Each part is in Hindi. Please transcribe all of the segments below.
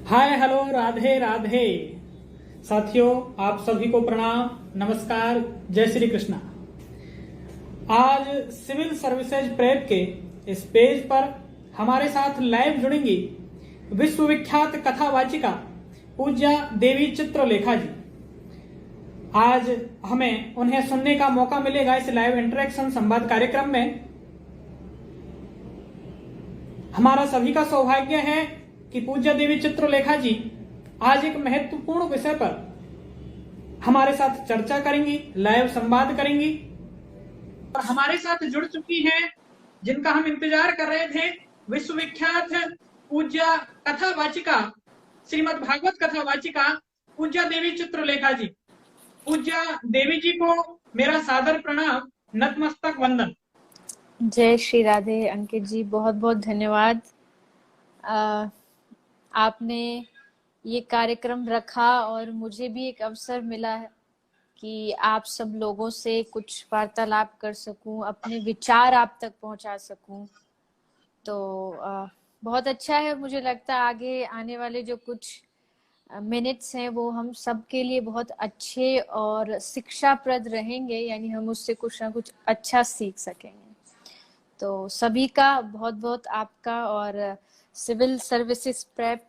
Hi hello Radhe Radhe. साथियों, आप सभी को प्रणाम, नमस्कार, जय श्री कृष्णा। आज सिविल सर्विसेज प्रेप के इस पेज पर हमारे साथ लाइव जुड़ेंगी विश्वविख्यात कथावाचिका पूज्या देवी चित्रलेखा जी। आज हमें उन्हें सुनने का मौका मिलेगा इस लाइव इंटरेक्शन संवाद कार्यक्रम में। हमारा सभी का सौभाग्य है कि पूज्य देवी चित्रलेखा जी आज एक महत्वपूर्ण विषय पर हमारे साथ चर्चा करेंगी, लाइव संवाद करेंगी। और हमारे साथ जुड़ चुकी हैं जिनका हम इंतजार कर रहे थे, विश्वविख्यात पूज्य कथावाचिका, श्रीमद् भागवत कथावाचिका पूज्या देवी चित्रलेखा जी। पूज्या देवी जी को मेरा सादर प्रणाम, नतमस्तक वंदन। जय श्री राधे। अंकित जी, बहुत बहुत धन्यवाद। आपने ये कार्यक्रम रखा और मुझे भी एक अवसर मिला है कि आप सब लोगों से कुछ वार्तालाप कर सकूं, अपने विचार आप तक पहुंचा सकूं। तो बहुत अच्छा है। मुझे लगता है आगे आने वाले जो कुछ मिनट्स हैं वो हम सब के लिए बहुत अच्छे और शिक्षाप्रद रहेंगे, यानी हम उससे कुछ ना कुछ अच्छा सीख सकेंगे। तो सभी का बहुत बहुत आपका और सिविल सर्विसेज प्रेप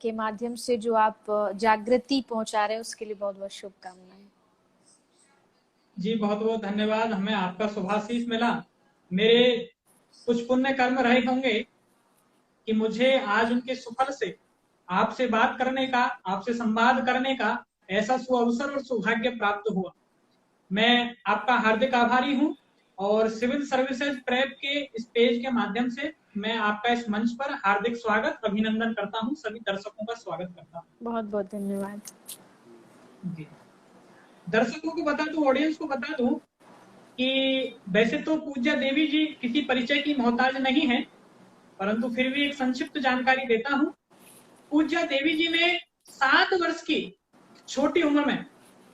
के माध्यम से जो आप जागृति पहुंचा रहे हैं उसके लिए बहुत बहुत शुभकामनाएं। जी बहुत बहुत धन्यवाद। हमें आपका शुभाशीष मिला। मेरे कुछ पुण्य कर्म रहे होंगे कि मुझे आज उनके सुफल से आपसे बात करने का, आपसे संवाद करने का ऐसा सुअवसर और सौभाग्य प्राप्त हुआ। मैं आपका हार्दिक आभारी हूं और सिविल सर्विसेज प्रेप के इस पेज के माध्यम से मैं आपका इस मंच पर हार्दिक स्वागत, अभिनंदन करता हूं। सभी दर्शकों का स्वागत करता हूं। बहुत बहुत धन्यवाद जी, दर्शकों को बता दूं, ऑडियंस को बता दूं कि वैसे तो पूज्या देवी जी किसी परिचय की मोहताज नहीं है, परंतु फिर भी एक संक्षिप्त जानकारी देता हूं। पूज्या देवी जी ने 7 वर्ष की छोटी उम्र में,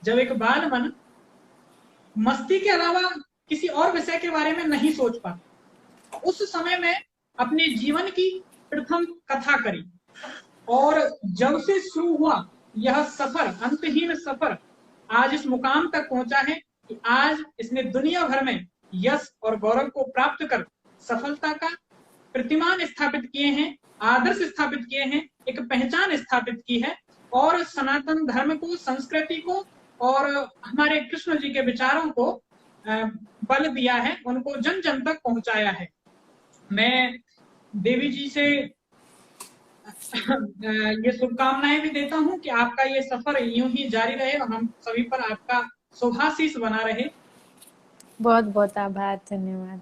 जब एक बाल मन मस्ती के अलावा किसी और विषय के बारे में नहीं सोच पाता, उस समय में अपने जीवन की प्रथम कथा करी और जब से शुरू हुआ यह सफर, अंतहीन सफर, आज इस मुकाम तक पहुंचा है कि आज इसने दुनिया भर में यश और गौरव को प्राप्त कर सफलता का प्रतिमान स्थापित किए हैं, आदर्श स्थापित किए हैं, एक पहचान स्थापित की है और सनातन धर्म को, संस्कृति को और हमारे कृष्ण जी के विचारों को बल दिया है, उनको जन जन तक पहुंचाया है। मैं देवी जी से ये शुभकामनाएं भी देता हूं कि आपका ये सफर यूं ही जारी रहे और हम सभी पर आपका शुभाशीष बना रहे। बहुत बहुत आभार, धन्यवाद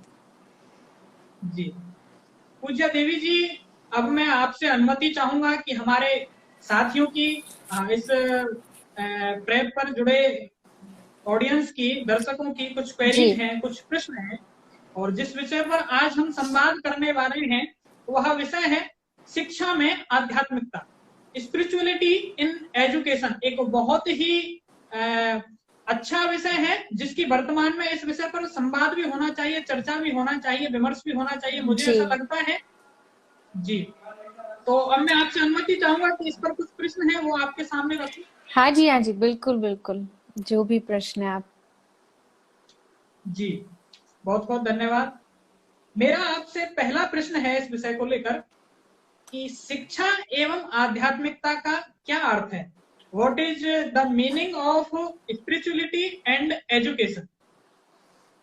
जी। पूज्या देवी जी, अब मैं आपसे अनुमति चाहूंगा कि हमारे साथियों की, इस प्रेप पर जुड़े ऑडियंस की, दर्शकों की कुछ क्वेरीज हैं, कुछ प्रश्न हैं और जिस विषय पर आज हम संवाद करने वाले हैं वह विषय है शिक्षा में आध्यात्मिकता, स्पिरिचुअलिटी इन एजुकेशन। एक बहुत ही अच्छा विषय है जिसकी वर्तमान में इस विषय पर संवाद भी होना चाहिए, चर्चा भी होना चाहिए, विमर्श भी होना चाहिए, मुझे ऐसा लगता है। जी, तो अब मैं आपसे अनुमति चाहूंगा कि इस पर कुछ प्रश्न है वो आपके सामने रखूं। हाँ जी, बिल्कुल बिल्कुल, जो भी प्रश्न है आप। जी, बहुत बहुत धन्यवाद। मेरा आपसे पहला प्रश्न है इस विषय को लेकर कि शिक्षा एवं आध्यात्मिकता का क्या अर्थ है? What is the meaning of spirituality and education?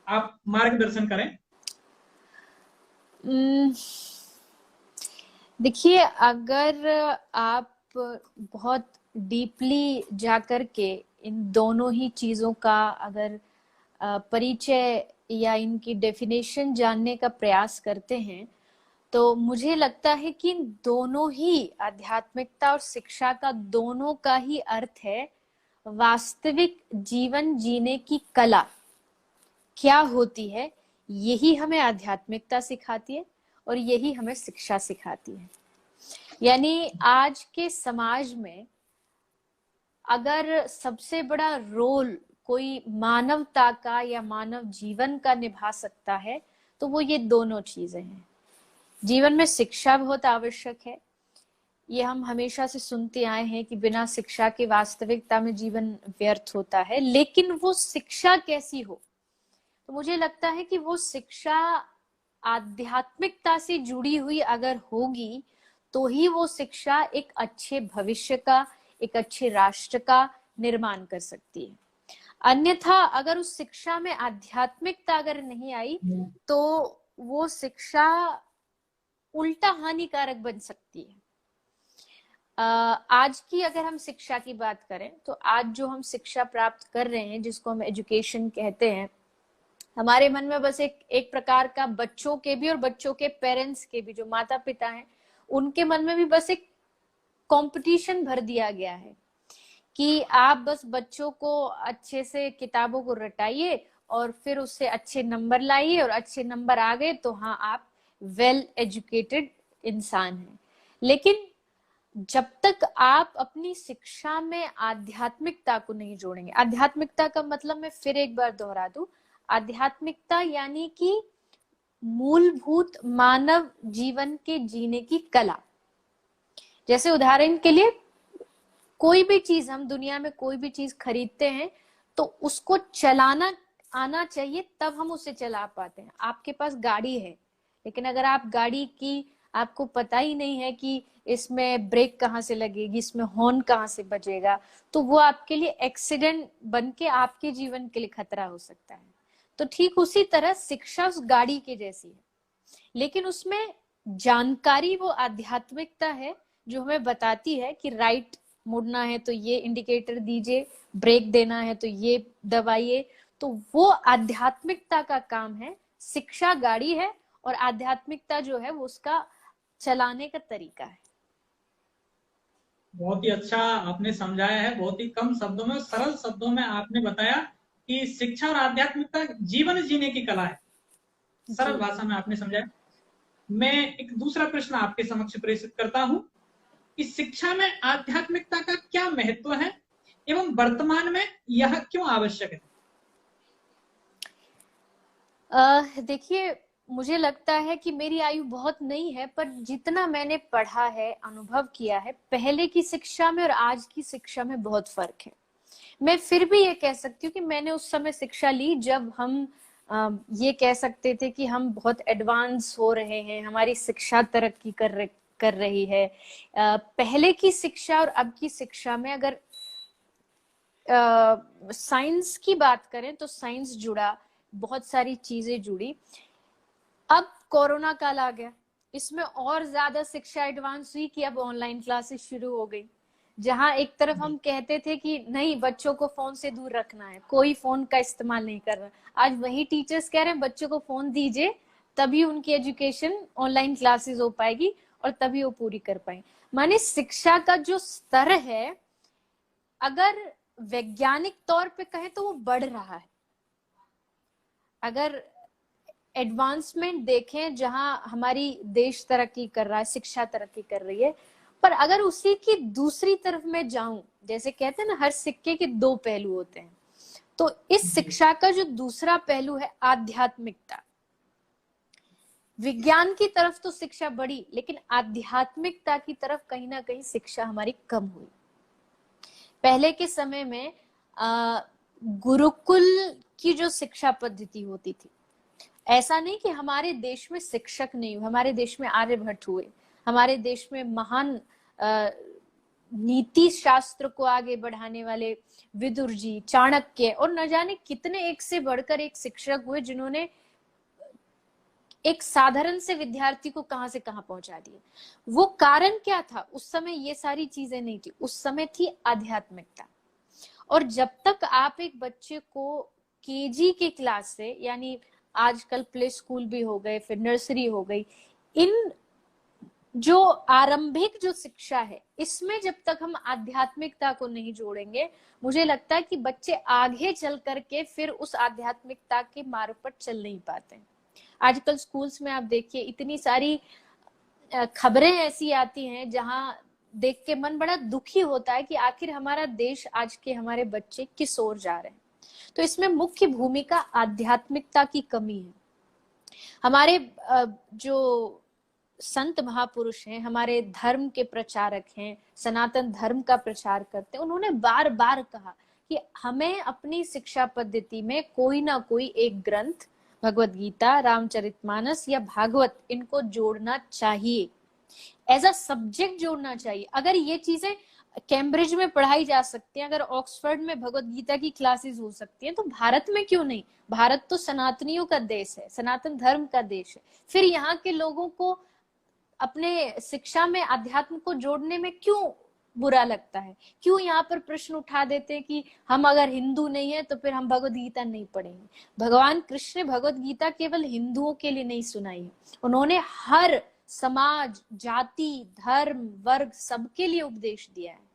आप मार्गदर्शन करें। देखिए, अगर आप बहुत डीपली जाकर के इन दोनों ही चीजों का अगर परिचय या इनकी डेफिनेशन जानने का प्रयास करते हैं तो मुझे लगता है कि दोनों ही, आध्यात्मिकता और शिक्षा का, दोनों का ही अर्थ है वास्तविक जीवन जीने की कला क्या होती है। यही हमें आध्यात्मिकता सिखाती है और यही हमें शिक्षा सिखाती है। यानी आज के समाज में अगर सबसे बड़ा रोल कोई मानवता का या मानव जीवन का निभा सकता है तो वो ये दोनों चीजें हैं। जीवन में शिक्षा बहुत आवश्यक है, ये हम हमेशा से सुनते आए हैं कि बिना शिक्षा के वास्तविकता में जीवन व्यर्थ होता है, लेकिन वो शिक्षा कैसी हो? तो मुझे लगता है कि वो शिक्षा आध्यात्मिकता से जुड़ी हुई अगर होगी तो ही वो शिक्षा एक अच्छे भविष्य का, एक अच्छे राष्ट्र का निर्माण कर सकती है। अन्यथा अगर उस शिक्षा में आध्यात्मिकता अगर नहीं आई तो वो शिक्षा उल्टा हानिकारक बन सकती है। आज की अगर हम शिक्षा की बात करें तो आज जो हम शिक्षा प्राप्त कर रहे हैं, जिसको हम एजुकेशन कहते हैं, हमारे मन में बस एक प्रकार का, बच्चों के भी और बच्चों के पेरेंट्स के भी, जो माता पिता हैं, उनके मन में भी बस एक कंपटीशन भर दिया गया है कि आप बस बच्चों को अच्छे से किताबों को रटाइए और फिर उससे अच्छे नंबर लाइए, और अच्छे नंबर आ गए तो हाँ, आप वेल एजुकेटेड इंसान हैं। लेकिन जब तक आप अपनी शिक्षा में आध्यात्मिकता को नहीं जोड़ेंगे, आध्यात्मिकता का मतलब मैं फिर एक बार दोहरा दूं, आध्यात्मिकता यानी कि मूलभूत मानव जीवन के जीने की कला। जैसे उदाहरण के लिए, कोई भी चीज, हम दुनिया में कोई भी चीज खरीदते हैं तो उसको चलाना आना चाहिए, तब हम उसे चला पाते हैं। आपके पास गाड़ी है, लेकिन अगर आप गाड़ी की, आपको पता ही नहीं है कि इसमें ब्रेक कहाँ से लगेगी, इसमें हॉर्न कहाँ से बजेगा, तो वो आपके लिए एक्सीडेंट बन के आपके जीवन के लिए खतरा हो सकता है। तो ठीक उसी तरह शिक्षा उस गाड़ी के जैसी है, लेकिन उसमें जानकारी वो आध्यात्मिकता है जो हमें बताती है कि राइट मुड़ना है तो ये इंडिकेटर दीजिए, ब्रेक देना है तो ये दबाइए। तो वो आध्यात्मिकता का काम है। शिक्षा गाड़ी है और आध्यात्मिकता जो है वो उसका चलाने का तरीका है। बहुत ही अच्छा आपने समझाया है, बहुत ही कम शब्दों में, सरल शब्दों में आपने बताया कि शिक्षा और आध्यात्मिकता जीवन जीने की कला है। सरल भाषा में आपने समझाया। मैं एक दूसरा प्रश्न आपके समक्ष प्रेषित करता हूं कि शिक्षा में आध्यात्मिकता का क्या महत्व है एवं वर्तमान में यह क्यों आवश्यक है? देखिए, मुझे लगता है कि मेरी आयु बहुत नहीं है, पर जितना मैंने पढ़ा है, अनुभव किया है, पहले की शिक्षा में और आज की शिक्षा में बहुत फर्क है। मैं फिर भी ये कह सकती हूँ कि मैंने उस समय शिक्षा ली जब हम ये कह सकते थे कि हम बहुत एडवांस हो रहे हैं, हमारी शिक्षा तरक्की कर रही है। पहले की शिक्षा और अब की शिक्षा में अगर साइंस की बात करें तो साइंस जुड़ा, बहुत सारी चीजें जुड़ी। अब कोरोना काल आ गया, इसमें और ज्यादा शिक्षा एडवांस हुई कि अब ऑनलाइन क्लासेस शुरू हो गई, जहां एक तरफ हम कहते थे कि नहीं, बच्चों को फोन से दूर रखना है, कोई फोन का इस्तेमाल नहीं कर रहा, आज वही टीचर्स कह रहे हैं बच्चों को फोन दीजिए, तभी उनकी एजुकेशन ऑनलाइन क्लासेस हो पाएगी और तभी वो पूरी कर पाएंगे। माने शिक्षा का जो स्तर है, अगर वैज्ञानिक तौर पे कहें तो वो बढ़ रहा है। अगर एडवांसमेंट देखें, जहां हमारी देश तरक्की कर रहा है, शिक्षा तरक्की कर रही है, पर अगर उसी की दूसरी तरफ में जाऊं, जैसे कहते हैं ना, हर सिक्के के दो पहलू होते हैं, तो इस शिक्षा का जो दूसरा पहलू है आध्यात्मिकता, विज्ञान की तरफ तो शिक्षा बढ़ी, लेकिन आध्यात्मिकता की तरफ कहीं ना कहीं शिक्षा हमारी कम हुई। पहले के समय में गुरुकुल की जो शिक्षा पद्धति होती थी, ऐसा नहीं कि हमारे देश में शिक्षक नहीं हुए, हमारे देश में आर्यभट्ट हुए, हमारे देश में महान नीति शास्त्र को आगे बढ़ाने वाले विदुर जी, चाणक्य, और न जाने कितने एक से बढ़कर एक शिक्षक हुए जिन्होंने एक साधारण से विद्यार्थी को कहां से कहां पहुंचा दिया। वो कारण क्या था? उस समय ये सारी चीजें नहीं थी, उस समय थी आध्यात्मिकता। और जब तक आप एक बच्चे को केजी के क्लास से, यानी आजकल प्ले स्कूल भी हो गए, फिर नर्सरी हो गई, इन जो आरंभिक जो शिक्षा है, इसमें जब तक हम आध्यात्मिकता को नहीं जोड़ेंगे, मुझे लगता है कि बच्चे आगे चल करके फिर उस आध्यात्मिकता के मार्ग पर चल नहीं पाते हैं। आजकल स्कूल्स में आप देखिए, इतनी सारी खबरें ऐसी आती हैं जहां देख के मन बड़ा दुखी होता है कि आखिर हमारा देश, आज के हमारे बच्चे किस ओर जा रहे हैं। तो इसमें मुख्य भूमिका आध्यात्मिकता की कमी है। हमारे जो संत महापुरुष हैं, हमारे धर्म के प्रचारक हैं, सनातन धर्म का प्रचार करते हैं, उन्होंने बार बार कहा कि हमें अपनी शिक्षा पद्धति में कोई ना कोई एक ग्रंथ, भगवत गीता, रामचरितमानस या भागवत, इनको जोड़ना चाहिए, एज अ सब्जेक्ट जोड़ना चाहिए। अगर ये चीजें कैम्ब्रिज में पढ़ाई जा सकती हैं, अगर ऑक्सफोर्ड में भगवत गीता की क्लासेस हो सकती हैं, तो भारत में क्यों नहीं? भारत तो सनातनियों का देश है, सनातन धर्म का देश है। फिर यहाँ के लोगों को अपने शिक्षा में अध्यात्म को जोड़ने में क्यों बुरा लगता है? क्यों यहाँ पर प्रश्न उठा देते हैं कि हम अगर हिंदू नहीं है तो फिर हम भगवत गीता नहीं पढ़ेंगे? भगवान कृष्ण ने भगवत गीता केवल हिंदुओं के लिए नहीं सुनाई है, उन्होंने हर समाज, जाति, धर्म, वर्ग सबके लिए उपदेश दिया है।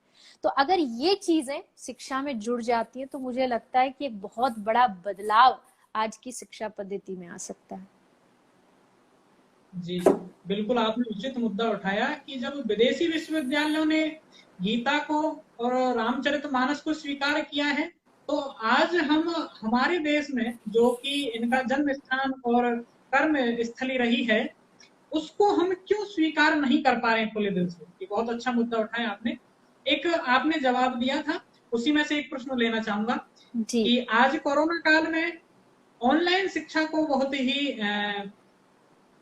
तो अगर ये चीजें शिक्षा में जुड़ जाती है तो मुझे लगता है कि एक बहुत बड़ा बदलाव आज की शिक्षा पद्धति में आ सकता है। जी बिल्कुल, आपने उचित मुद्दा उठाया कि जब विदेशी विश्वविद्यालयों ने गीता को और रामचरितमानस को स्वीकार किया है, तो आज हम हमारे देश में, जो कि इनका जन्म स्थान और कर्म स्थली रही है, उसको हम क्यों स्वीकार नहीं कर पा रहे हैं खुले दिल से? ये बहुत अच्छा मुद्दा उठाया आपने। एक आपने जवाब दिया था, उसी में से एक प्रश्न लेना चाहूंगा कि आज कोरोना काल में ऑनलाइन शिक्षा को बहुत ही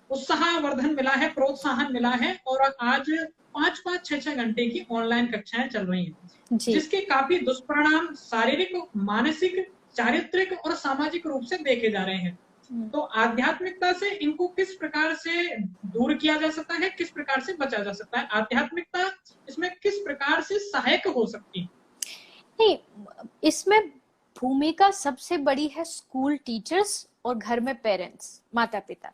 उत्साहवर्धन मिला है, प्रोत्साहन मिला है, और आज 5-5, 6-6 घंटे की ऑनलाइन कक्षाएं चल रही हैं, जिसके काफी दुष्परिणाम शारीरिक, मानसिक, चारित्रिक और सामाजिक रूप से देखे जा रहे हैं। तो आध्यात्मिकता से इनको किस प्रकार से दूर किया जा सकता है, किस प्रकार से बचा जा सकता है? आध्यात्मिकता इसमें किस प्रकार से सहायक हो सकती है? नहीं, इसमें भूमिका सबसे बड़ी है स्कूल टीचर्स और घर में पेरेंट्स, माता पिता।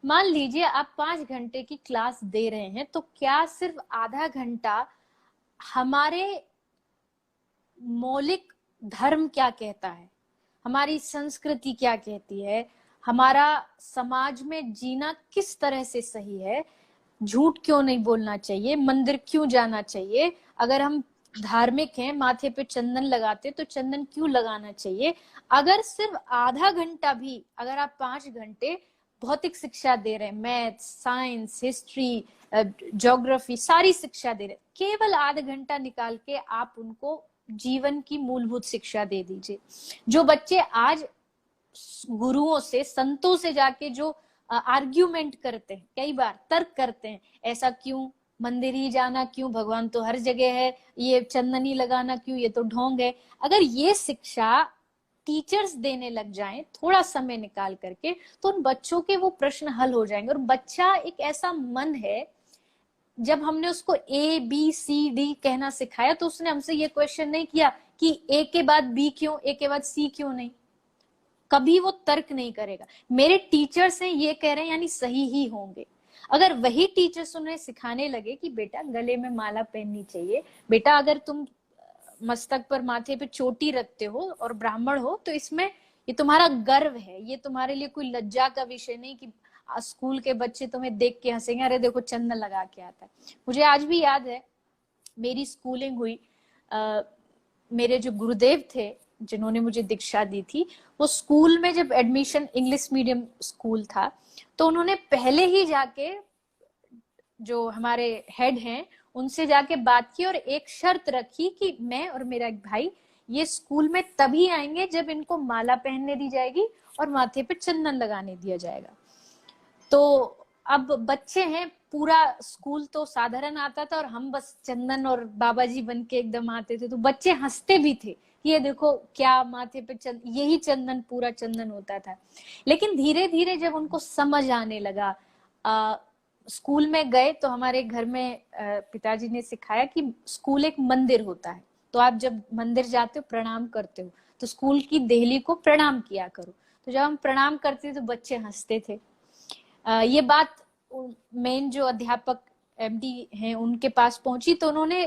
मान लीजिए आप 5 घंटे की क्लास दे रहे हैं, तो क्या सिर्फ आधा घंटा हमारे मौलिक धर्म क्या कहता है, हमारी संस्कृति क्या कहती है, हमारा समाज में जीना किस तरह से सही है, झूठ क्यों नहीं बोलना चाहिए, मंदिर क्यों जाना चाहिए, अगर हम धार्मिक हैं, माथे पे चंदन लगाते तो चंदन क्यों लगाना चाहिए? अगर सिर्फ आधा घंटा भी, अगर आप 5 घंटे भौतिक शिक्षा दे रहे हैं, मैथ, साइंस, हिस्ट्री, ज्योग्राफी, सारी शिक्षा दे रहे हैं, केवल आधा घंटा निकाल के आप उनको जीवन की मूलभूत शिक्षा दे दीजिए। जो बच्चे आज गुरुओं से, संतों से जाके जो आर्ग्यूमेंट करते हैं, कई बार तर्क करते हैं, ऐसा क्यों, मंदिर ही जाना क्यों, भगवान तो हर जगह है, ये चंदन ही लगाना क्यों, ये तो ढोंग है। अगर ये शिक्षा टीचर्स देने लग जाएं थोड़ा समय निकाल करके, तो उन बच्चों के वो प्रश्न हल हो जाएंगे। और बच्चा एक ऐसा मन है, जब हमने उसको ए बी सी डी कहना सिखाया तो उसने हमसे ये क्वेश्चन नहीं किया कि ए के बाद बी क्यों, ए के बाद सी क्यों नहीं। कभी वो तर्क नहीं करेगा। मेरे टीचर्स हैं ये कह रहे हैं यानी सही ही होंगे। अगर वही टीचर्स उन्हें सिखाने लगे कि बेटा गले में माला पहननी चाहिए, बेटा अगर तुम मस्तक पर, माथे पे चोटी रखते हो और ब्राह्मण हो तो इसमें ये तुम्हारा गर्व है, ये तुम्हारे लिए कोई लज्जा का विषय नहीं कि स्कूल के बच्चे तुम्हें देख के हंसेंगे, अरे देखो चंदन लगा के आता है। मुझे आज भी याद है, मेरी स्कूलिंग हुई, मेरे जो गुरुदेव थे जिन्होंने मुझे दीक्षा दी थी, वो स्कूल में जब एडमिशन, इंग्लिश मीडियम स्कूल था, तो उन्होंने पहले ही जाके जो हमारे हेड हैं उनसे जाके बात की और एक शर्त रखी कि मैं और मेरा एक भाई ये स्कूल में तभी आएंगे जब इनको माला पहनने दी जाएगी और माथे पे चंदन लगाने दिया जाएगा। तो अब बच्चे हैं, पूरा स्कूल तो साधारण आता था और हम बस चंदन और बाबा जी बन के एकदम आते थे, तो बच्चे हंसते भी थे, ये देखो क्या माथे पे यही चंदन, पूरा चंदन होता था। लेकिन धीरे धीरे जब उनको समझ आने लगा, स्कूल में गए तो हमारे घर में पिताजी ने सिखाया कि स्कूल एक मंदिर होता है, तो आप जब मंदिर जाते हो प्रणाम करते हो, तो स्कूल की देहली को प्रणाम किया करो। तो जब हम प्रणाम करते थे तो बच्चे हंसते थे। ये बात मेन जो अध्यापक एमडी हैं उनके पास पहुंची, तो उन्होंने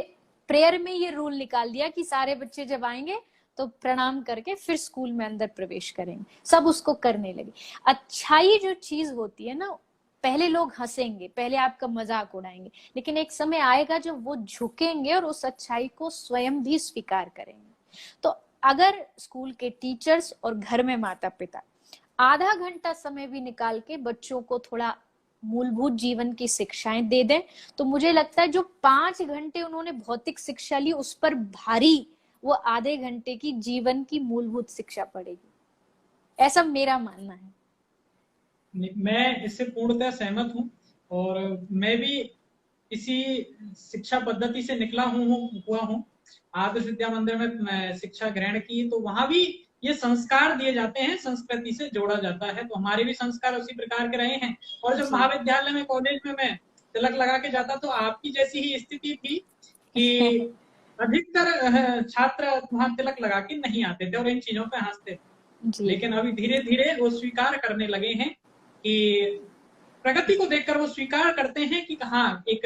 प्रेयर में ये रूल निकाल दिया कि सारे बच्चे जब आएंगे तो प्रणाम करके फिर स्कूल में अंदर प्रवेश करेंगे। सब उसको करने लगे। अच्छाई जो चीज होती है ना, पहले लोग हंसेंगे, पहले आपका मजाक उड़ाएंगे, लेकिन एक समय आएगा जब वो झुकेंगे और उस अच्छाई को स्वयं भी स्वीकार करेंगे। तो अगर स्कूल के टीचर्स और घर में माता पिता आधा घंटा समय भी निकाल के बच्चों को थोड़ा मूलभूत जीवन की शिक्षाएं दे दें, तो मुझे लगता है जो 5 घंटे उन्होंने भौतिक शिक्षा ली, उस पर भारी वो आधे घंटे की जीवन की मूलभूत शिक्षा पड़ेगी। ऐसा मेरा मानना है। मैं इससे पूर्णतः सहमत हूँ, और मैं भी इसी शिक्षा पद्धति से निकला हुआ हूँ। आदर्श विद्या मंदिर में मैं शिक्षा ग्रहण की, तो वहां भी ये संस्कार दिए जाते हैं, संस्कृति से जोड़ा जाता है, तो हमारे भी संस्कार उसी प्रकार के रहे हैं। और जब महाविद्यालय में, कॉलेज में मैं तिलक लगा के जाता, तो आपकी जैसी ही स्थिति थी कि अधिकतर छात्र वहां तिलक लगा के नहीं आते थे और इन चीजों पे हंसते थे। लेकिन अभी धीरे धीरे वो स्वीकार करने लगे हैं कि प्रगति को देखकर वो स्वीकार करते हैं कि हाँ, एक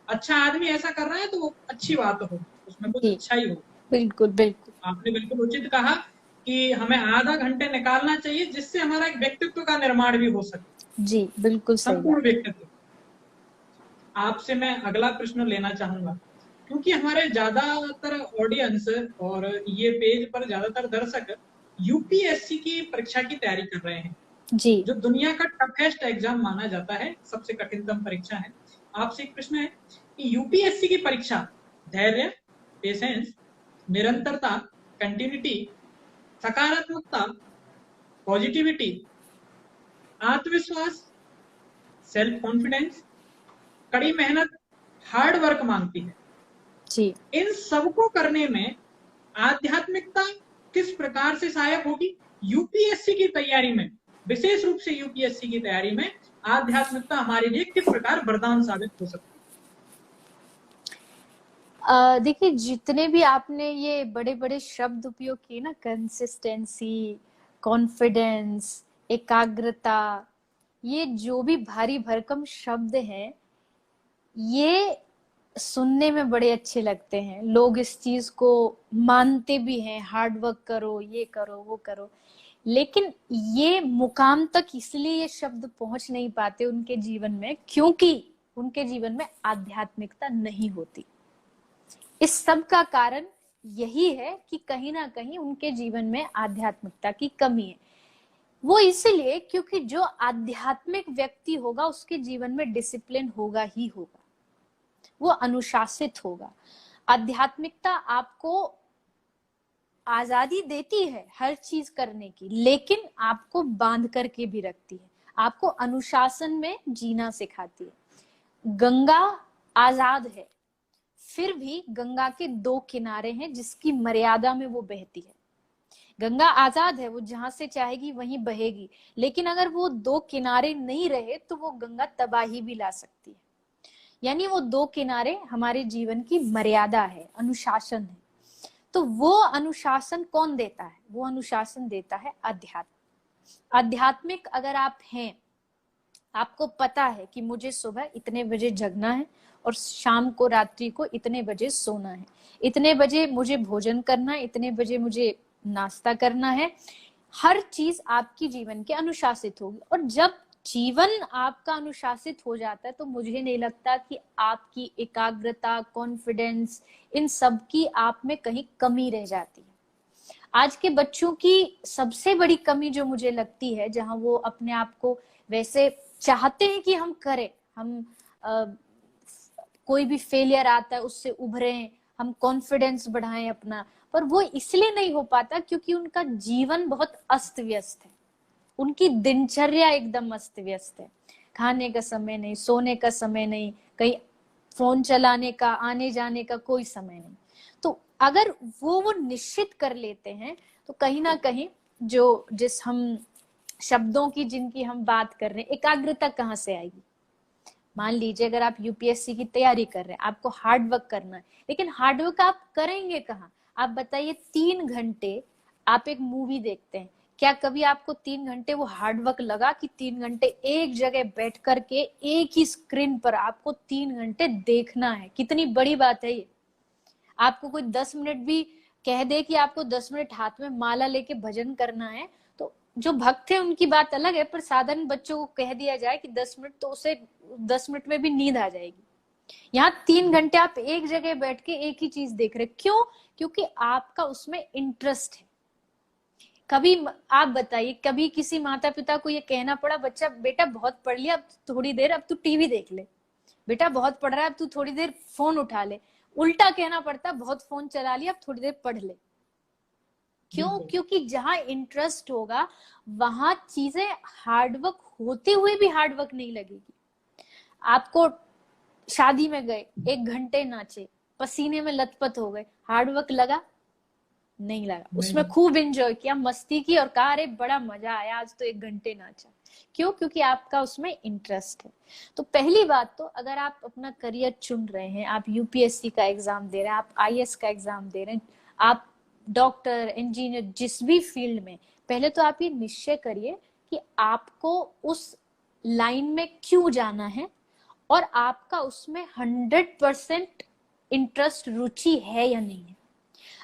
अच्छा आदमी ऐसा कर रहा है तो वो अच्छी बात हो, उसमें कुछ अच्छा ही हो। बिल्कुल बिल्कुल, आपने बिल्कुल उचित कहा कि हमें आधा घंटे निकालना चाहिए, जिससे हमारा एक व्यक्तित्व का निर्माण भी हो सके। जी बिल्कुल, संपूर्ण व्यक्तित्व। आपसे मैं अगला प्रश्न लेना चाहूंगा, क्योंकि हमारे ज्यादातर ऑडियंस और ये पेज पर ज्यादातर दर्शक यूपीएससी की परीक्षा की तैयारी कर रहे हैं जी, जो दुनिया का टफेस्ट एग्जाम माना जाता है, सबसे कठिनतम परीक्षा है। आपसे एक प्रश्न है कि यूपीएससी की परीक्षा धैर्य, पेशेंस, निरंतरता, कंटिन्यूटी, सकारात्मकता, पॉजिटिविटी, आत्मविश्वास, सेल्फ कॉन्फिडेंस, कड़ी मेहनत, हार्ड वर्क मांगती है जी। इन सबको करने में आध्यात्मिकता किस प्रकार से सहायक होगी? यूपीएससी की तैयारी में, विशेष रूप से यूपीएससी की तैयारी में आध्यात्मिकता हमारे लिए किस प्रकार वरदान साबित हो सकती है? देखिए, जितने भी आपने ये बड़े बड़े शब्द उपयोग किए ना, कंसिस्टेंसी, कॉन्फिडेंस, एकाग्रता, ये जो भी भारी भरकम शब्द हैं, ये सुनने में बड़े अच्छे लगते हैं, लोग इस चीज को मानते भी हैं, हार्ड वर्क करो, ये करो, वो करो, लेकिन ये मुकाम तक इसलिए ये शब्द पहुंच नहीं पाते उनके जीवन में, क्योंकि उनके जीवन में आध्यात्मिकता नहीं होती। इस सब का कारण यही है कि कहीं ना कहीं उनके जीवन में आध्यात्मिकता की कमी है। वो इसलिए क्योंकि जो आध्यात्मिक व्यक्ति होगा उसके जीवन में डिसिप्लिन होगा ही होगा, वो अनुशासित होगा। आध्यात्मिकता आपको आजादी देती है हर चीज करने की, लेकिन आपको बांध करके भी रखती है, आपको अनुशासन में जीना सिखाती है। गंगा आजाद है, फिर भी गंगा के 2 किनारे हैं जिसकी मर्यादा में वो बहती है। गंगा आजाद है, वो जहां से चाहेगी वहीं बहेगी, लेकिन अगर वो 2 किनारे नहीं रहे तो वो गंगा तबाही भी ला सकती है। यानी वो 2 किनारे हमारे जीवन की मर्यादा है, अनुशासन है। तो वो अनुशासन कौन देता है? वो अनुशासन देता है अध्यात्म। आध्यात्मिक अगर आप हैं, आपको पता है कि मुझे सुबह इतने बजे जगना है और शाम को, रात्रि को इतने बजे सोना है, इतने बजे मुझे भोजन करना है, इतने बजे मुझे नाश्ता करना है, हर चीज आपकी जीवन के अनुशासित होगी। और जब जीवन आपका अनुशासित हो जाता है तो मुझे नहीं लगता कि आपकी एकाग्रता, कॉन्फिडेंस, इन सब की आप में कहीं कमी रह जाती है। आज के बच्चों की सबसे बड़ी कमी जो मुझे लगती है, जहां वो अपने आप को वैसे चाहते हैं कि हम करें, हम कोई भी फेलियर आता है उससे उभरें, हम कॉन्फिडेंस बढ़ाएं अपना, पर वो इसलिए नहीं हो पाता क्योंकि उनका जीवन बहुत अस्त व्यस्त है, उनकी दिनचर्या एकदम अस्त व्यस्त है। खाने का समय नहीं, सोने का समय नहीं, कहीं फोन चलाने का, आने जाने का कोई समय नहीं। तो अगर वो निश्चित कर लेते हैं तो कहीं ना कहीं जो जिस हम शब्दों की जिनकी हम बात कर रहे हैं, एकाग्रता कहाँ से आएगी? मान लीजिए अगर आप यूपीएससी की तैयारी कर रहे हैं, आपको हार्ड वर्क करना है, लेकिन हार्ड वर्क आप करेंगे कहाँ? आप बताइए, 3 घंटे आप एक मूवी देखते हैं, क्या कभी आपको 3 घंटे वो हार्ड वर्क लगा कि 3 घंटे एक जगह बैठ करके एक ही स्क्रीन पर आपको 3 घंटे देखना है? कितनी बड़ी बात है ये। आपको कोई 10 मिनट भी कह दे कि आपको 10 मिनट हाथ में माला लेके भजन करना है, तो जो भक्त है उनकी बात अलग है, पर साधारण बच्चों को कह दिया जाए कि 10 मिनट, तो उसे 10 मिनट में भी नींद आ जाएगी। यहाँ 3 घंटे आप एक जगह बैठ के एक ही चीज देख रहे, क्यों? क्योंकि आपका उसमें इंटरेस्ट है। कभी आप बताइए, कभी किसी माता पिता को ये कहना पड़ा बच्चा बेटा बहुत पढ़ लिया, अब थोड़ी देर अब तू टीवी देख ले, बेटा बहुत पढ़ रहा है अब तू थोड़ी देर फोन उठा ले? उल्टा कहना पड़ता बहुत फोन चला लिया अब थोड़ी देर पढ़ ले। क्यों? क्योंकि जहां इंटरेस्ट होगा वहां चीजें हार्डवर्क होते हुए भी हार्डवर्क नहीं लगेगी। आपको शादी में गए, 1 घंटे नाचे, पसीने में लथपथ हो गए, हार्डवर्क लगा? नहीं लगा। उसमें खूब एंजॉय किया, मस्ती की और कहा अरे बड़ा मजा आया आज तो 1 घंटे नाचा। क्यों? क्योंकि आपका उसमें इंटरेस्ट है। तो पहली बात तो अगर आप अपना करियर चुन रहे हैं, आप यूपीएससी का एग्जाम दे रहे हैं, आप आईएएस का एग्जाम दे रहे हैं, आप डॉक्टर, इंजीनियर, जिस भी फील्ड में, पहले तो आप ये निश्चय करिए कि आपको उस लाइन में क्यों जाना है और आपका उसमें 100% इंटरेस्ट, रुचि है या नहीं है।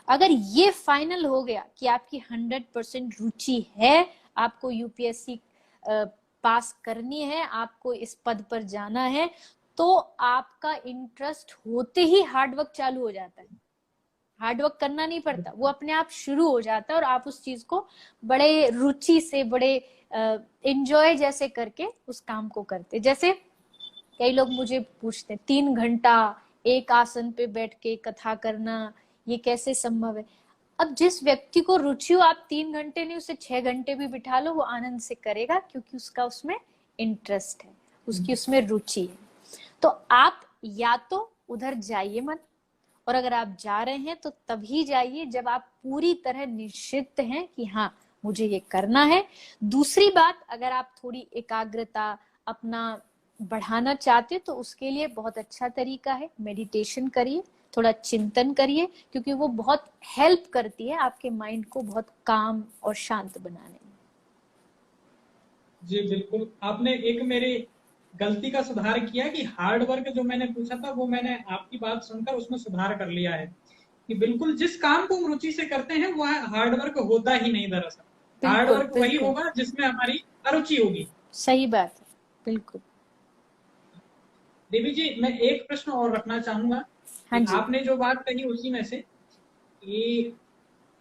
अगर ये फाइनल हो गया कि आपकी 100% रुचि है, आपको यूपीएससी पास करनी है, आपको इस पद पर जाना है, तो आपका इंटरेस्ट होते ही हार्डवर्क चालू हो जाता है। हार्डवर्क करना नहीं पड़ता, वो अपने आप शुरू हो जाता है और आप उस चीज को बड़े रुचि से, बड़े एंजॉय जैसे करके उस काम को करते। जैसे कई लोग मुझे पूछते हैं 3 घंटा एक आसन पे बैठ के कथा करना ये कैसे संभव है? अब जिस व्यक्ति को रुचि हो, आप 3 घंटे नहीं, उसे 6 घंटे भी बिठा लो, वो आनंद से करेगा क्योंकि उसका उसमें इंटरेस्ट है, उसकी उसमें रुचि है। तो आप या तो उधर जाइए मत, और अगर आप जा रहे हैं तो तभी जाइए जब आप पूरी तरह निश्चित हैं कि हाँ मुझे ये करना है। दूसरी बात, अगर आप थोड़ी एकाग्रता अपना बढ़ाना चाहते तो उसके लिए बहुत अच्छा तरीका है, मेडिटेशन करिए, थोड़ा चिंतन करिए, क्योंकि वो बहुत हेल्प करती है आपके माइंड को बहुत काम और शांत बनाने में। जी बिल्कुल, आपने एक मेरी गलती का सुधार किया कि हार्ड वर्क जो मैंने पूछा था वो मैंने आपकी बात सुनकर उसमें सुधार कर लिया है कि बिल्कुल जिस काम को हम रुचि से करते हैं वह हार्ड वर्क होता ही नहीं। दरअसल हार्ड वर्क वही होगा जिसमें हमारी अरुचि होगी। सही बात है, बिल्कुल। देवी जी, मैं एक प्रश्न और रखना चाहूंगा। हाँ जी। आपने जो बात कही उसी में से कि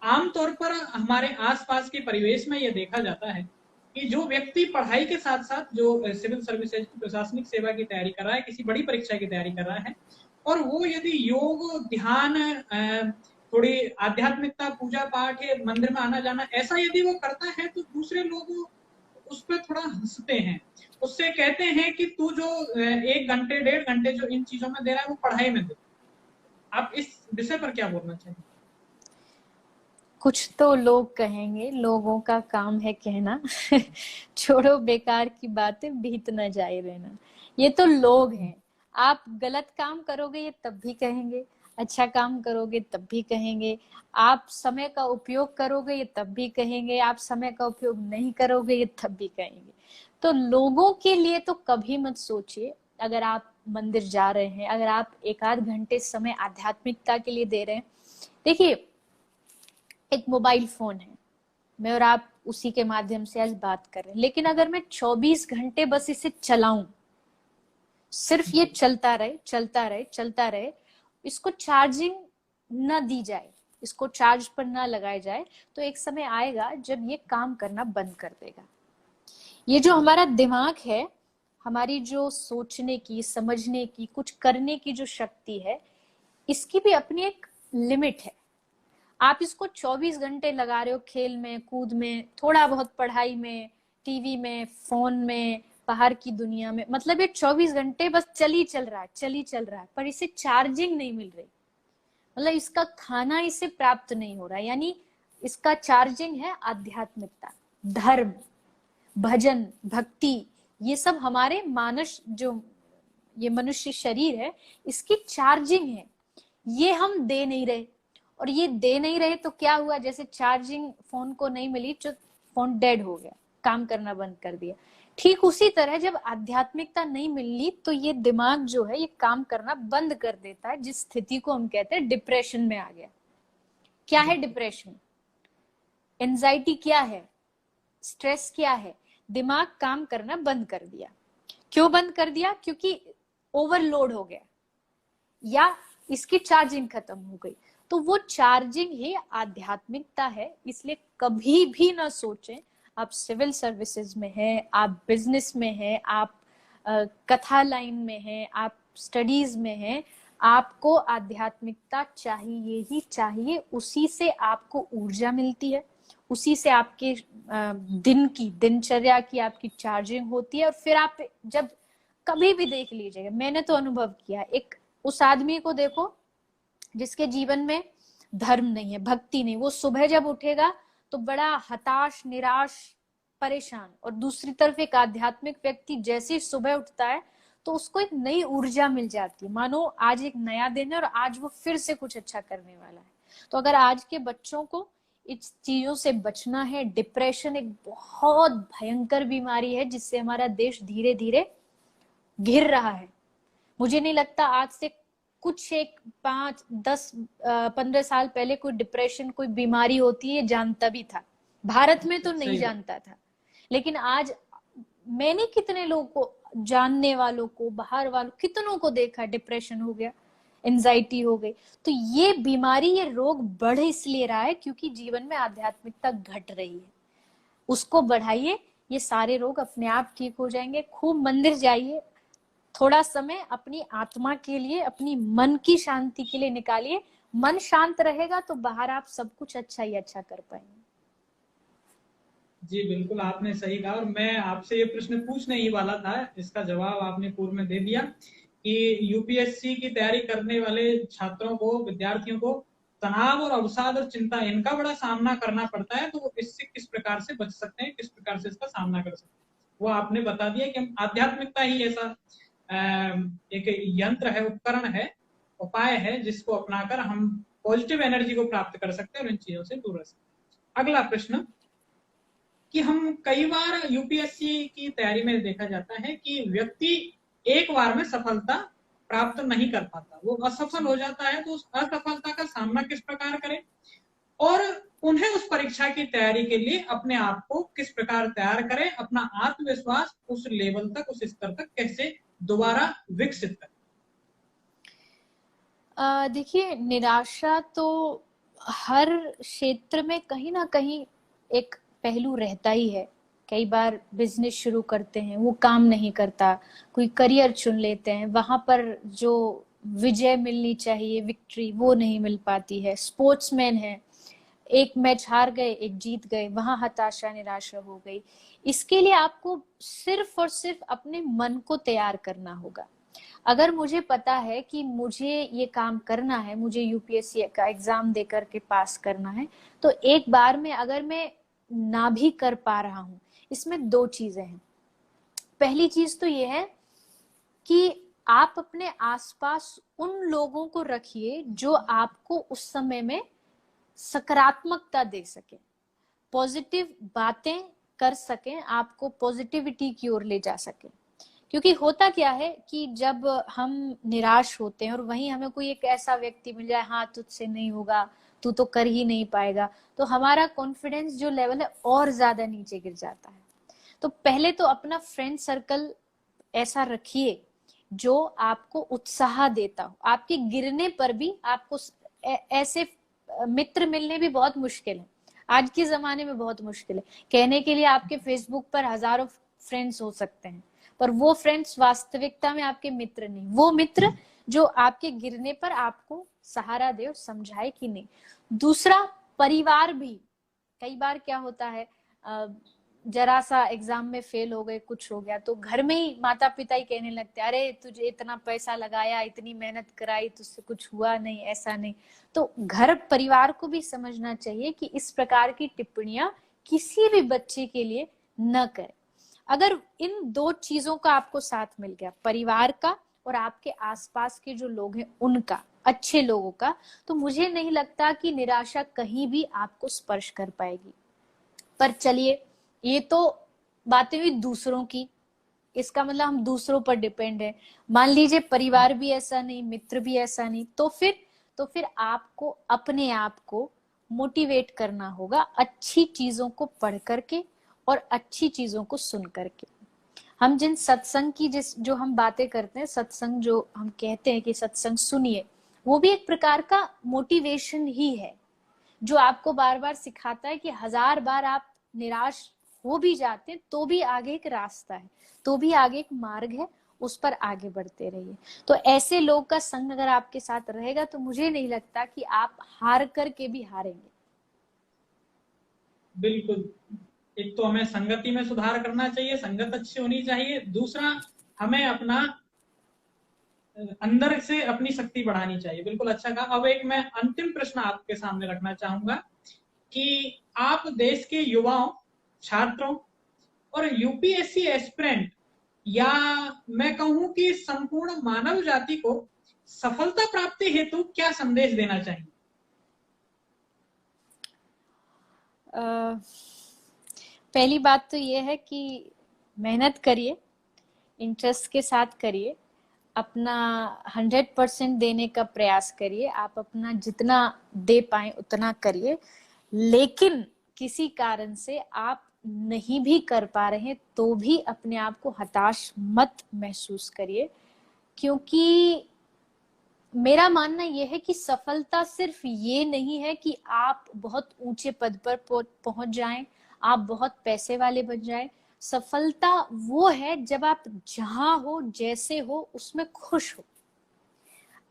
आमतौर पर हमारे आसपास के परिवेश में यह देखा जाता है कि जो व्यक्ति पढ़ाई के साथ साथ जो सिविल सर्विसेज की प्रशासनिक सेवा की तैयारी कर रहा है, किसी बड़ी परीक्षा की तैयारी कर रहा है, और वो यदि योग, ध्यान, थोड़ी आध्यात्मिकता, पूजा पाठ, मंदिर में आना जाना ऐसा यदि वो करता है तो दूसरे लोग उस पर थोड़ा हंसते हैं, उससे कहते हैं कि तू जो 1 घंटे 1.5 घंटे जो इन चीजों में दे रहा है वो पढ़ाई में दे। आप इस विषय पर क्या बोलना चाहिए? कुछ तो लोग कहेंगे, लोगों का काम है कहना छोड़ो बेकार की बातें, बीत न जाए रहना। ये तो लोग हैं। आप गलत काम करोगे ये तब भी कहेंगे, अच्छा काम करोगे तब भी कहेंगे, आप समय का उपयोग करोगे ये तब भी कहेंगे, आप समय का उपयोग नहीं करोगे ये तब भी कहेंगे। तो लोगों के लिए तो कभी मत सोचिए। अगर आप मंदिर जा रहे हैं, अगर आप 1-8 घंटे समय आध्यात्मिकता के लिए दे रहे हैं, देखिए एक मोबाइल फोन है, मैं और आप उसी के माध्यम से आज बात कर रहे हैं, लेकिन अगर मैं 24 घंटे बस इसे चलाऊं, सिर्फ ये चलता रहे चलता रहे चलता रहे, इसको चार्जिंग न दी जाए, इसको चार्ज पर ना लगाया जाए, तो एक समय आएगा जब ये काम करना बंद कर देगा। ये जो हमारा दिमाग है, हमारी जो सोचने की, समझने की, कुछ करने की जो शक्ति है, इसकी भी अपनी एक लिमिट है। आप इसको 24 घंटे लगा रहे हो खेल में, कूद में, थोड़ा बहुत पढ़ाई में, टीवी में, फोन में, बाहर की दुनिया में, मतलब ये 24 घंटे बस चल ही चल रहा है, पर इसे चार्जिंग नहीं मिल रही, मतलब इसका खाना इसे प्राप्त नहीं हो रहा। यानी इसका चार्जिंग है आध्यात्मिकता, धर्म, भजन, भक्ति, ये सब हमारे मानस, जो ये मनुष्य शरीर है, इसकी चार्जिंग है, ये हम दे नहीं रहे। और ये दे नहीं रहे तो क्या हुआ, जैसे चार्जिंग फोन को नहीं मिली तो फोन डेड हो गया, काम करना बंद कर दिया। ठीक उसी तरह जब आध्यात्मिकता नहीं मिली तो ये दिमाग जो है ये काम करना बंद कर देता है, जिस स्थिति को हम कहते हैं डिप्रेशन में आ गया। क्या है डिप्रेशन? एंजाइटी क्या है? स्ट्रेस क्या है? दिमाग काम करना बंद कर दिया। क्यों बंद कर दिया? क्योंकि ओवरलोड हो गया, या इसकी चार्जिंग खत्म हो गई। तो वो चार्जिंग ही आध्यात्मिकता है। इसलिए कभी भी ना सोचें आप सिविल सर्विसेज में हैं, आप बिजनेस में हैं, आप कथा लाइन में हैं, आप स्टडीज में हैं, आपको आध्यात्मिकता चाहिए ही चाहिए। उसी से आपको ऊर्जा मिलती है, उसी से आपके दिन की दिनचर्या की आपकी चार्जिंग होती है। और फिर आप जब कभी भी देख लीजिएगा, मैंने तो अनुभव किया, एक उस आदमी को देखो जिसके जीवन में धर्म नहीं है, भक्ति नहीं, वो सुबह जब उठेगा तो बड़ा हताश, निराश, परेशान। और दूसरी तरफ एक आध्यात्मिक व्यक्ति जैसे ही सुबह उठता है तो उसको एक नई ऊर्जा मिल जाती है, मानो आज एक नया दिन है और आज वो फिर से कुछ अच्छा करने वाला है। तो अगर आज के बच्चों को इस चीजों से बचना है, डिप्रेशन एक बहुत भयंकर बीमारी है जिससे हमारा देश धीरे धीरे घिर रहा है। मुझे नहीं लगता आज से कुछ एक 5, 10, 15 साल पहले कोई डिप्रेशन, कोई बीमारी होती है जानता भी था। भारत में तो नहीं जानता था, लेकिन आज मैंने कितने लोगों को, जानने वालों को, बाहर वालों, कितनों को देखा डिप्रेशन हो गया, एंजाइटी हो गई। तो ये बीमारी, ये रोग बढ़ इसलिए रहा है क्योंकि जीवन में आध्यात्मिकता घट रही है। उसको बढ़ाइए, ये सारे रोग अपने आप ठीक हो जाएंगे। खूब मंदिर जाइए, थोड़ा समय अपनी आत्मा के लिए, अपनी मन की शांति के लिए निकालिए। मन शांत रहेगा तो बाहर आप सब कुछ अच्छा ही अच्छा कर पाएंगे। जी बिल्कुल, आपने सही कहा। और मैं आपसे ये प्रश्न पूछने ही वाला था, इसका जवाब आपने पूर्व में दे दिया कि यूपीएससी की तैयारी करने वाले छात्रों को, विद्यार्थियों को तनाव और अवसाद और चिंता, इनका बड़ा सामना करना पड़ता है। तो वो इससे किस प्रकार से बच सकते हैं, किस प्रकार से इसका सामना कर सकते हैं, वो आपने बता दिया कि हम आध्यात्मिकता ही ऐसा एक यंत्र है, उपकरण है, उपाय है जिसको अपनाकर हम पॉजिटिव एनर्जी को प्राप्त कर सकते हैं और इन चीजों से दूर रह सकते हैं। अगला प्रश्न कि हम कई बार यूपीएससी की तैयारी में देखा जाता है कि व्यक्ति एक बार में सफलता प्राप्त नहीं कर पाता, वो असफल हो जाता है। तो उस असफलता का सामना किस प्रकार करें और उन्हें उस परीक्षा की तैयारी के लिए अपने आप को किस प्रकार तैयार करें, अपना आत्मविश्वास उस लेवल तक, उस स्तर तक कैसे दोबारा विकसित करें? देखिए, निराशा तो हर क्षेत्र में कहीं ना कहीं एक पहलू रहता ही है। कई बार बिजनेस शुरू करते हैं, वो काम नहीं करता, कोई करियर चुन लेते हैं, वहां पर जो विजय मिलनी चाहिए, विक्ट्री, वो नहीं मिल पाती है। स्पोर्ट्समैन है, एक मैच हार गए, एक जीत गए, वहां हताशा, निराशा हो गई। इसके लिए आपको सिर्फ और सिर्फ अपने मन को तैयार करना होगा। अगर मुझे पता है कि मुझे ये काम करना है, मुझे यूपीएससी का एग्जाम देकर के पास करना है, तो एक बार में अगर मैं ना भी कर पा रहा हूं, इसमें दो चीजें हैं। पहली चीज तो ये है कि आप अपने आसपास उन लोगों को रखिए जो आपको उस समय में सकारात्मकता दे सके, पॉजिटिव बातें कर सकें, आपको पॉजिटिविटी की ओर ले जा सके। क्योंकि होता क्या है कि जब हम निराश होते हैं और वहीं हमें कोई एक ऐसा व्यक्ति मिल जाए, हाँ तुझसे नहीं होगा, तू तो कर ही नहीं पाएगा, तो हमारा कॉन्फिडेंस जो लेवल है और ज्यादा नीचे गिर जाता है। तो पहले तो अपना फ्रेंड सर्कल ऐसा रखिए जो आपको उत्साह देता हो। आपके गिरने पर भी आपको ऐसे मित्र मिलने भी बहुत मुश्किल है, आज के जमाने में बहुत मुश्किल है। कहने के लिए आपके फेसबुक पर हजारों फ्रेंड्स हो सकते हैं, पर वो फ्रेंड्स वास्तविकता में आपके मित्र नहीं। वो मित्र जो आपके गिरने पर आपको सहारा दे और समझाए कि नहीं। दूसरा, परिवार भी। कई बार क्या होता है, जरा सा एग्जाम में फेल हो गए, कुछ हो गया, तो घर में ही माता पिता ही कहने लगते, अरे तुझे इतना पैसा लगाया, इतनी मेहनत कराई, तुझसे कुछ हुआ नहीं, ऐसा नहीं। तो घर परिवार को भी समझना चाहिए कि इस प्रकार की टिप्पणियां किसी भी बच्चे के लिए न करें। अगर इन दो चीजों का आपको साथ मिल गया, परिवार का और आपके आसपास के जो लोग हैं उनका, अच्छे लोगों का, तो मुझे नहीं लगता कि निराशा कहीं भी आपको स्पर्श कर पाएगी। पर चलिए, ये तो बातें हुई दूसरों की, इसका मतलब हम दूसरों पर डिपेंड है। मान लीजिए परिवार भी ऐसा नहीं, मित्र भी ऐसा नहीं, तो फिर आपको अपने आप को मोटिवेट करना होगा, अच्छी चीजों को पढ़ करके और अच्छी चीजों को सुन करके। हम जिन सत्संग की जो हम बातें करते हैं, सत्संग जो हम कहते हैं कि सत्संग सुनिए, वो भी एक प्रकार का मोटिवेशन ही है, जो आपको बार बार सिखाता है कि 1000 बार आप निराश हो भी जाते हैं तो भी आगे एक रास्ता है, तो भी आगे एक मार्ग है, उस पर आगे बढ़ते रहिए। तो ऐसे लोग का संग अगर आपके साथ रहेगा तो मुझे नहीं लगता कि आप हार करके भी हारेंगे। बिल्कुल, एक तो हमें संगति में सुधार करना चाहिए, संगत अच्छी होनी चाहिए। दूसरा, हमें अपना अंदर से अपनी शक्ति बढ़ानी चाहिए। बिल्कुल अच्छा कहा। अब एक मैं अंतिम प्रश्न आपके सामने रखना चाहूंगा कि आप देश के युवाओं, छात्रों और यूपीएससी एस्पिरेंट, या मैं कहूं कि संपूर्ण मानव जाति को सफलता प्राप्ति हेतु क्या संदेश देना चाहिए? पहली बात तो ये है कि मेहनत करिए, इंटरेस्ट के साथ करिए, अपना 100% देने का प्रयास करिए, आप अपना जितना दे पाए उतना करिए। लेकिन किसी कारण से आप नहीं भी कर पा रहे हैं तो भी अपने आप को हताश मत महसूस करिए, क्योंकि मेरा मानना यह है कि सफलता सिर्फ ये नहीं है कि आप बहुत ऊंचे पद पर पहुंच जाएं, आप बहुत पैसे वाले बन जाएं। सफलता वो है जब आप जहां हो, जैसे हो, उसमें खुश हो।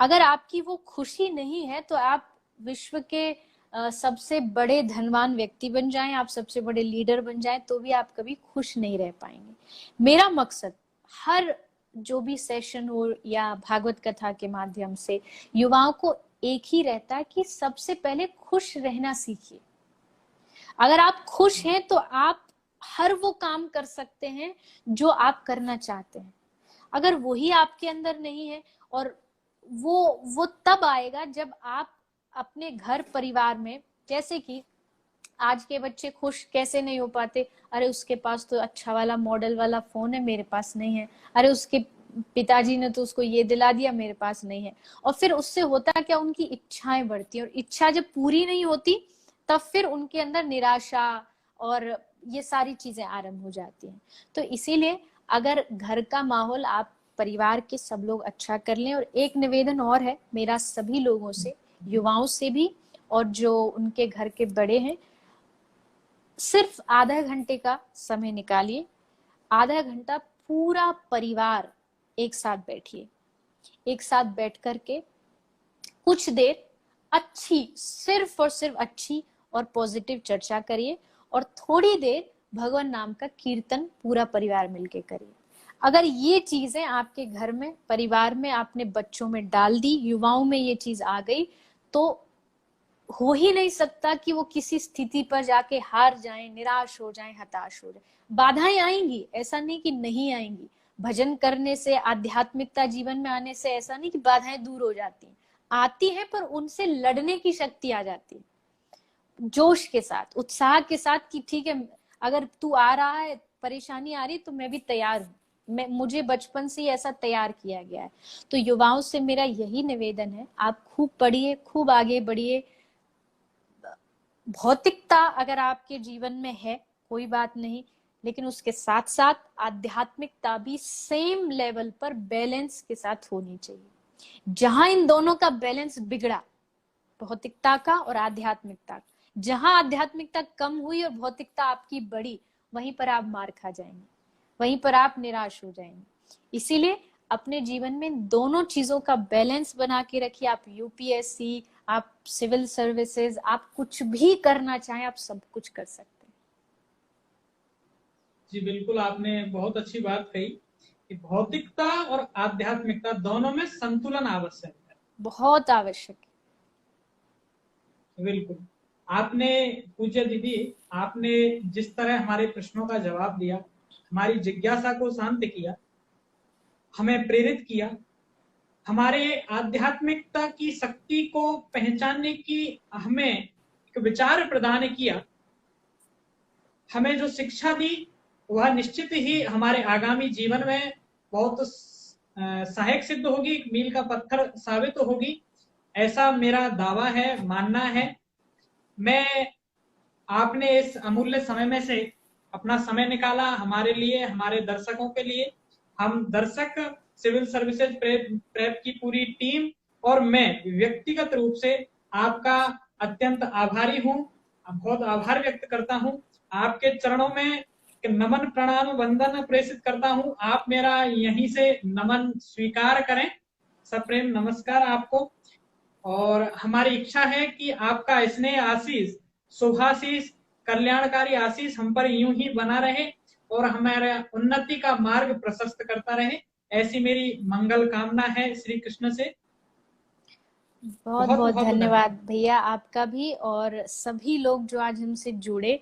अगर आपकी वो खुशी नहीं है तो आप विश्व के सबसे बड़े धनवान व्यक्ति बन जाएं, आप सबसे बड़े लीडर बन जाएं, तो भी आप कभी खुश नहीं रह पाएंगे। मेरा मकसद हर जो भी सेशन हो या भागवत कथा के माध्यम से युवाओं को एक ही रहता है कि सबसे पहले खुश रहना सीखिए। अगर आप खुश हैं तो आप हर वो काम कर सकते हैं जो आप करना चाहते हैं। अगर वही आपके अंदर नहीं है, और वो तब आएगा जब आप अपने घर परिवार में, जैसे कि आज के बच्चे खुश कैसे नहीं हो पाते, अरे उसके पास तो अच्छा वाला मॉडल वाला फोन है, मेरे पास नहीं है, अरे उसके पिताजी ने तो उसको ये दिला दिया, मेरे पास नहीं है। और फिर उससे होता क्या, उनकी इच्छाएं बढ़ती, और इच्छा जब पूरी नहीं होती तब फिर उनके अंदर निराशा और ये सारी चीजें आरंभ हो जाती हैं। तो इसीलिए अगर घर का माहौल आप परिवार के सब लोग अच्छा कर लें, और एक निवेदन और है मेरा सभी लोगों से, युवाओं से भी और जो उनके घर के बड़े हैं, सिर्फ आधा घंटे का समय निकालिए, आधा घंटा पूरा परिवार एक साथ बैठिए, एक साथ बैठ करके कुछ देर अच्छी, सिर्फ और सिर्फ अच्छी और पॉजिटिव चर्चा करिए, और थोड़ी देर भगवान नाम का कीर्तन पूरा परिवार मिलके करिए। अगर ये चीजें आपके घर में, परिवार में, आपने बच्चों में डाल दी, युवाओं में ये चीज आ गई, तो हो ही नहीं सकता कि वो किसी स्थिति पर जाके हार जाएं, निराश हो जाएं, हताश हो जाएं। बाधाएं आएंगी, ऐसा नहीं कि नहीं आएंगी। भजन करने से, आध्यात्मिकता जीवन में आने से ऐसा नहीं कि बाधाएं दूर हो जाती हैं, आती हैं, पर उनसे लड़ने की शक्ति आ जाती है, जोश के साथ, उत्साह के साथ कि ठीक है, अगर तू आ रहा है, परेशानी आ रही, तो मैं भी तैयार हूँ। मुझे बचपन से ही ऐसा तैयार किया गया है। तो युवाओं से मेरा यही निवेदन है, आप खूब पढ़िए, खूब आगे बढ़िए। भौतिकता अगर आपके जीवन में है कोई बात नहीं, लेकिन उसके साथ साथ आध्यात्मिकता भी सेम लेवल पर बैलेंस के साथ होनी चाहिए। जहां इन दोनों का बैलेंस बिगड़ा, भौतिकता का और आध्यात्मिकता का, जहां आध्यात्मिकता कम हुई और भौतिकता आपकी बढ़ी, वहीं पर आप मार खा जाएंगे, वहीं पर आप निराश हो जाएंगे। इसीलिए अपने जीवन में दोनों चीजों का बैलेंस बना के रखिए। आप यूपीएससी, आप सिविल सर्विसेज, आप कुछ भी करना चाहें, आप सब कुछ कर सकते हैं। जी बिल्कुल, आपने बहुत अच्छी बात कही कि भौतिकता और आध्यात्मिकता दोनों में संतुलन आवश्यक है, बहुत आवश्यक है। बिल्कुल, आपने पूज्य दीदी, आपने जिस तरह हमारे प्रश्नों का जवाब दिया, हमारी जिज्ञासा को शांत किया, हमें प्रेरित किया, हमारे आध्यात्मिकता की शक्ति को पहचानने की हमें एक विचार प्रदान किया, हमें जो शिक्षा दी वह निश्चित ही हमारे आगामी जीवन में बहुत सहायक सिद्ध होगी, एक मील का पत्थर साबित होगी, ऐसा मेरा दावा है, मानना है। मैं, आपने इस अमूल्य समय में से अपना समय निकाला हमारे लिए, हमारे दर्शकों के लिए। हम दर्शक, सिविल सर्विसेज प्रेप की पूरी टीम और मैं व्यक्तिगत रूप से आपका अत्यंत आभारी हूँ, बहुत आभार व्यक्त करता हूँ। आपके चरणों में नमन प्रणाम वंदन प्रेषित करता हूँ। आप मेरा यहीं से नमन स्वीकार करें। सप्रेम नमस्कार आपको। और हमारी इच्छा है कि आपका स्नेह आशीष, शुभाशीष, कल्याणकारी आशीष हम पर यूं ही बना रहे और हमारे उन्नति का मार्ग प्रशस्त करता रहे। ऐसी मेरी मंगल कामना है श्री कृष्ण से। बहुत बहुत बहुत बहुत धन्यवाद भैया आपका भी और सभी लोग जो आज हमसे जुड़े।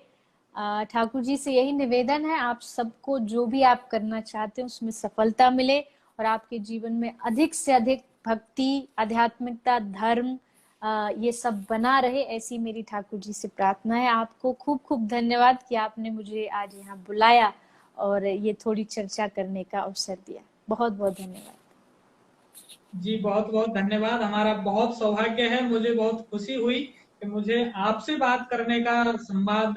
ठाकुर जी से यही निवेदन है, आप सबको जो भी आप करना चाहते हैं उसमें सफलता मिले और आपके जीवन में अधिक से अधिक भक्ति, आध्यात्मिकता, धर्म ये सब बना रहे, ऐसी मेरी ठाकुर जी से प्रार्थना है। आपको खूब खूब धन्यवाद कि आपने मुझे आज यहाँ बुलाया और ये थोड़ी चर्चा करने का अवसर दिया। बहुत बहुत धन्यवाद जी, बहुत बहुत धन्यवाद। हमारा बहुत सौभाग्य है, मुझे बहुत खुशी हुई कि मुझे आपसे बात करने का, संवाद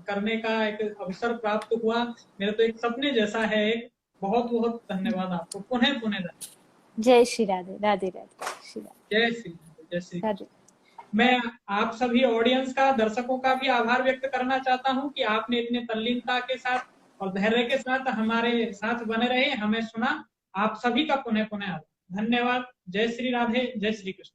करने का एक अवसर प्राप्त हुआ। मेरा तो एक सपने जैसा है। एक बहुत बहुत धन्यवाद आपको, पुनः पुनः धन्यवाद। जय श्री राधे, राधे राधे, श्री राधे, जय श्री जय श्री। राधे। मैं आप सभी ऑडियंस का, दर्शकों का भी आभार व्यक्त करना चाहता हूं कि आपने इतने तल्लीनता के साथ और धैर्य के साथ हमारे साथ बने रहे, हमें सुना। आप सभी का पुनः पुनः आभार। धन्यवाद। जय श्री राधे, जय श्री कृष्ण।